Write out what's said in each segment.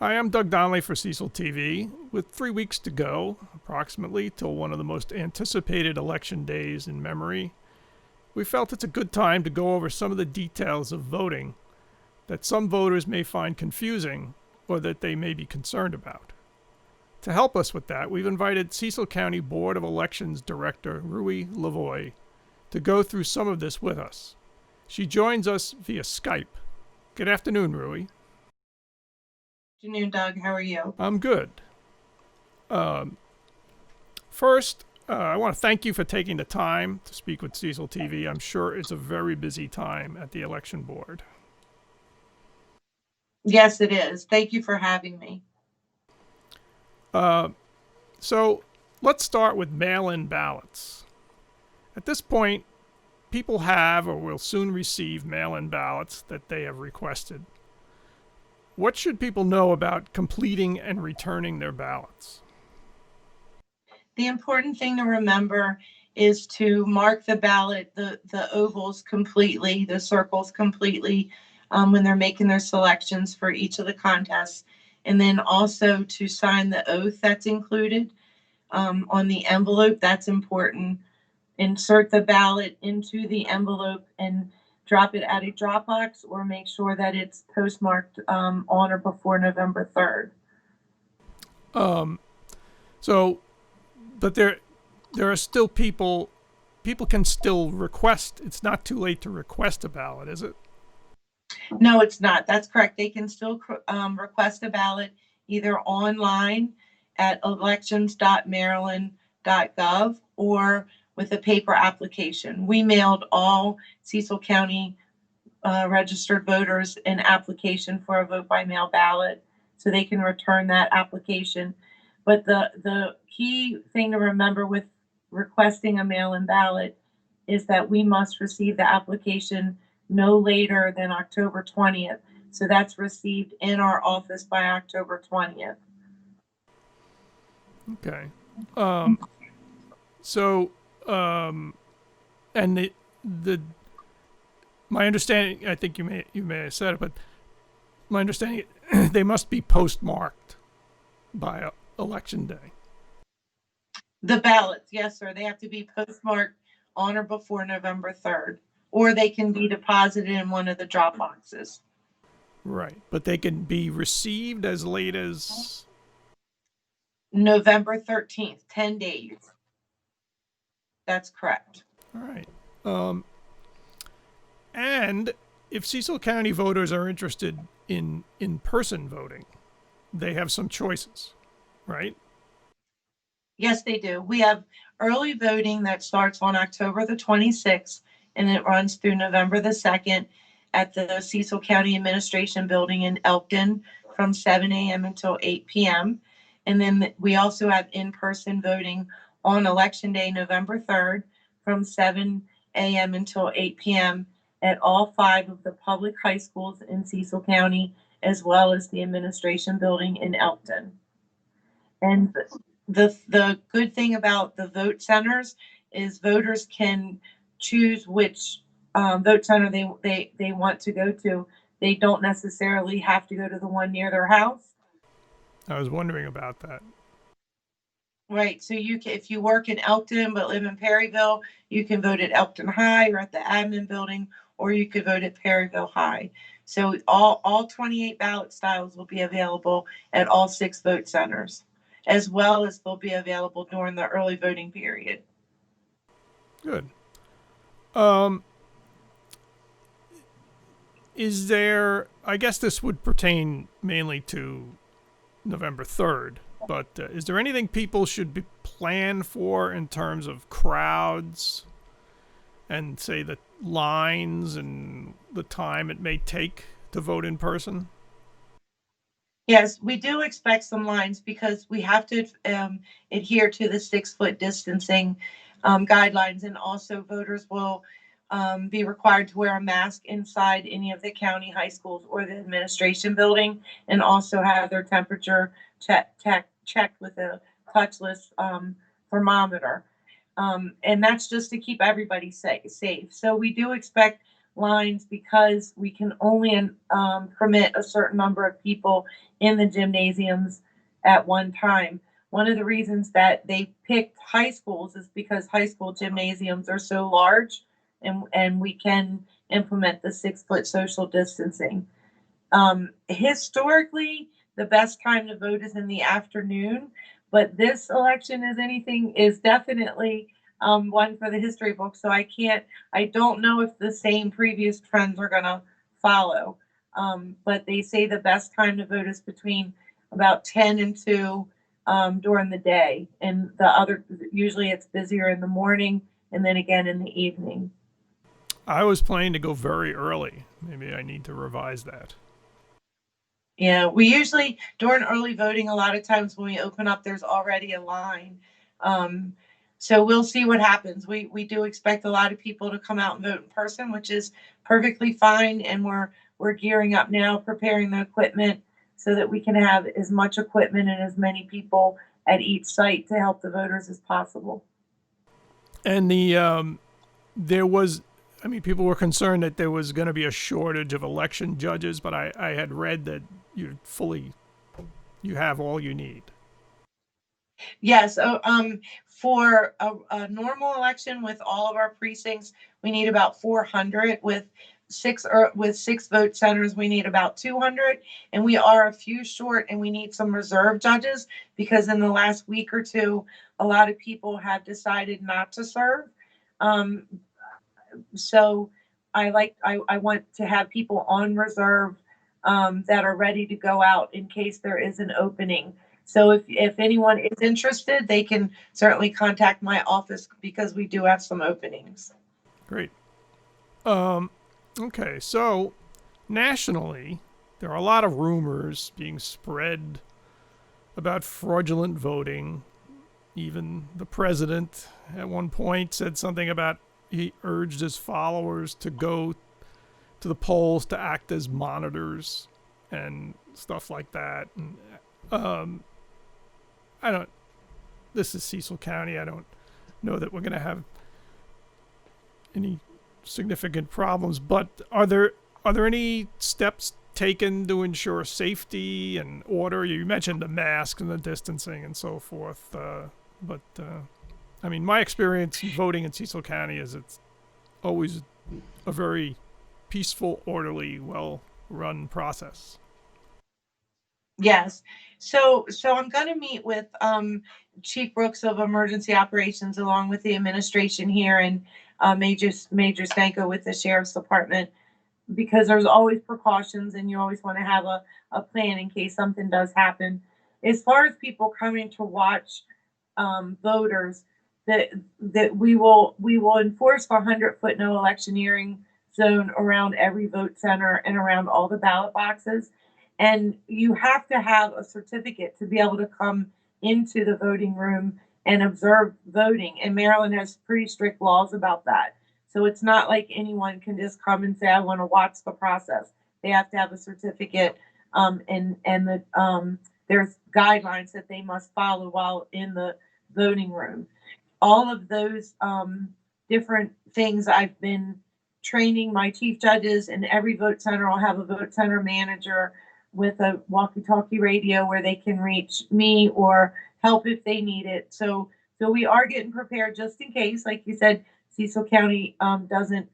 Hi, I'm Doug Donnelly for Cecil TV. With 3 weeks to go, approximately, till one of the most anticipated election days in memory, we felt it's a good time to go over some of the details of voting that some voters may find confusing or that they may be concerned about. To help us with that, we've invited Cecil County Board of Elections Director Ruie Lavoie to go through some of this with us. She joins us via Skype. Good afternoon, Ruie. Good afternoon, Doug. How are you? I'm good. First, I want to thank you for taking the time to speak with Cecil TV. I'm sure it's a very busy time at the election board. Yes, it is. Thank you for having me. So let's start with mail-in ballots. At this point, people have or will soon receive mail-in ballots that they have requested. What should people know about completing and returning their ballots? The important thing to remember is to mark the ballot, the ovals completely, the circles completely, when they're making their selections for each of the contests. And then also to sign the oath that's included on the envelope. That's important. Insert the ballot into the envelope and drop it at a drop box, or make sure that it's postmarked on or before November 3rd. But there are still people can still request. It's not too late to request a ballot, is it? No, it's not. That's correct. They can still request a ballot either online at elections.maryland.gov or with a paper application. We mailed all Cecil County registered voters an application for a vote by mail ballot, so they can return that application. But the key thing to remember with requesting a mail-in ballot is that we must receive the application no later than October 20th. So that's received in our office by October 20th. Okay. And the my understanding, I think you may have said it, but my understanding, they must be postmarked by election day. The ballots, yes, sir. They have to be postmarked on or before November 3rd, or they can be deposited in one of the drop boxes. Right, but they can be received as late as November 13th, 10 days. That's correct. All right. And if Cecil County voters are interested in in-person voting, they have some choices, right? Yes, they do. We have early voting that starts on October the 26th and it runs through November the 2nd at the Cecil County Administration Building in Elkton from 7 a.m. until 8 p.m. And then we also have in-person voting on Election Day, November 3rd from 7 a.m. until 8 p.m. at all 5 of the public high schools in Cecil County, as well as the Administration Building in Elkton. And the good thing about the vote centers is voters can choose which vote center they want to go to. They don't necessarily have to go to the one near their house. I was wondering about that. Right. So if you work in Elkton but live in Perryville, you can vote at Elkton High or at the admin building, or you could vote at Perryville High. So all 28 ballot styles will be available at all 6 vote centers, as well as they'll be available during the early voting period. Good. Is there, I guess this would pertain mainly to November 3rd, but is there anything people should be planned for in terms of crowds and, say, the lines and the time it may take to vote in person? Yes, we do expect some lines because we have to adhere to the 6-foot distancing guidelines, and also voters will be required to wear a mask inside any of the county high schools or the administration building, and also have their temperature checked with a touchless thermometer. And that's just to keep everybody safe. So we do expect lines because we can only permit a certain number of people in the gymnasiums at one time. One of the reasons that they picked high schools is because high school gymnasiums are so large, and we can implement the 6 foot social distancing. Historically, the best time to vote is in the afternoon, but this election is definitely one for the history book. So I don't know if the same previous trends are going to follow. But they say the best time to vote is between about 10 and 2 during the day. And usually it's busier in the morning and then again in the evening. I was planning to go very early. Maybe I need to revise that. Yeah, we usually during early voting, a lot of times when we open up, there's already a line. Um, so we'll see what happens. We do expect a lot of people to come out and vote in person, which is perfectly fine. And we're gearing up now, preparing the equipment so that we can have as much equipment and as many people at each site to help the voters as possible. And there was, I mean, people were concerned that there was going to be a shortage of election judges, but I had read that you have all you need. Yes. For a normal election with all of our precincts, we need about 400. With 6 vote centers, we need about 200, and we are a few short, and we need some reserve judges because in the last week or two, a lot of people have decided not to serve. Um, so I want to have people on reserve that are ready to go out in case there is an opening. So if anyone is interested, they can certainly contact my office because we do have some openings. Great. Okay, so nationally, there are a lot of rumors being spread about fraudulent voting. Even the president at one point said something about he urged his followers to go to the polls to act as monitors and stuff like that. And, I don't. This is Cecil County. I don't know that we're going to have any significant problems. But are there any steps taken to ensure safety and order? You mentioned the mask and the distancing and so forth. But I mean, my experience voting in Cecil County is it's always a very peaceful, orderly, well-run process. Yes. So I'm going to meet with Chief Brooks of Emergency Operations along with the administration here and Major Stanko with the Sheriff's Department because there's always precautions and you always want to have a plan in case something does happen. As far as people coming to watch voters, that we will enforce the 100-foot no electioneering zone around every vote center and around all the ballot boxes. And you have to have a certificate to be able to come into the voting room and observe voting. And Maryland has pretty strict laws about that. So it's not like anyone can just come and say, I want to watch the process. They have to have a certificate, there's guidelines that they must follow while in the voting room. All of those different things I've been training my chief judges, and every vote center will have a vote center manager with a walkie-talkie radio where they can reach me or help if they need it. So we are getting prepared just in case. Like you said, Cecil County doesn't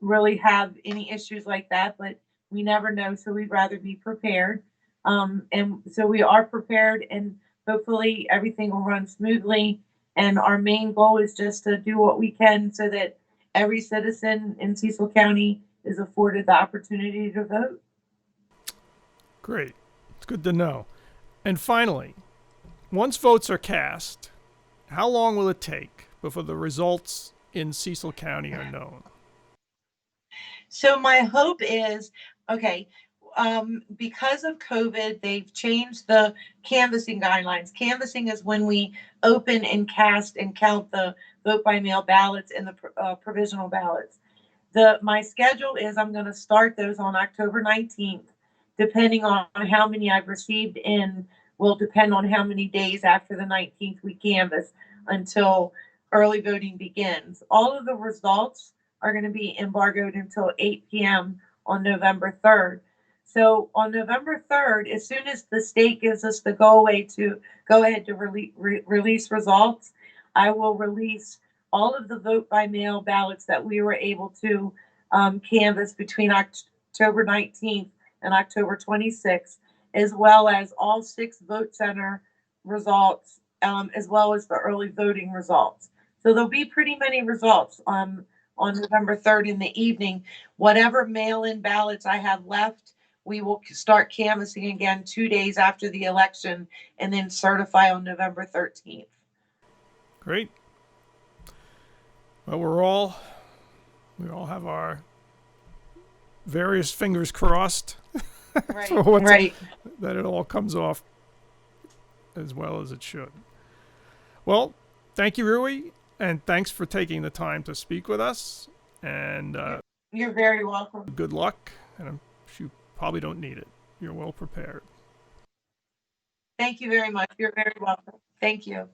really have any issues like that, but we never know. So we'd rather be prepared. And so we are prepared, and hopefully everything will run smoothly. And our main goal is just to do what we can so that every citizen in Cecil County is afforded the opportunity to vote. Great. It's good to know. And finally, once votes are cast, how long will it take before the results in Cecil County are known? So my hope is, okay, because of COVID, they've changed the canvassing guidelines. Canvassing is when we open and cast and count the vote by mail ballots and the provisional ballots. My schedule is I'm going to start those on October 19th. Depending on how many I've received in will depend on how many days after the 19th we canvass until early voting begins. All of the results are going to be embargoed until 8 p.m. on November 3rd. So on November 3rd, as soon as the state gives us the go ahead to release results, I will release all of the vote by mail ballots that we were able to canvass between October 19th and October 26th, as well as all 6 vote center results, as well as the early voting results. So there'll be pretty many results on November 3rd in the evening. Whatever mail-in ballots I have left, we will start canvassing again 2 days after the election and then certify on November 13th. Great. Well, we all have our various fingers crossed Right, for that it all comes off as well as it should. Well, thank you, Ruie, and thanks for taking the time to speak with us. And you're very welcome. Good luck, and you probably don't need it. You're well prepared. Thank you very much. You're very welcome. Thank you.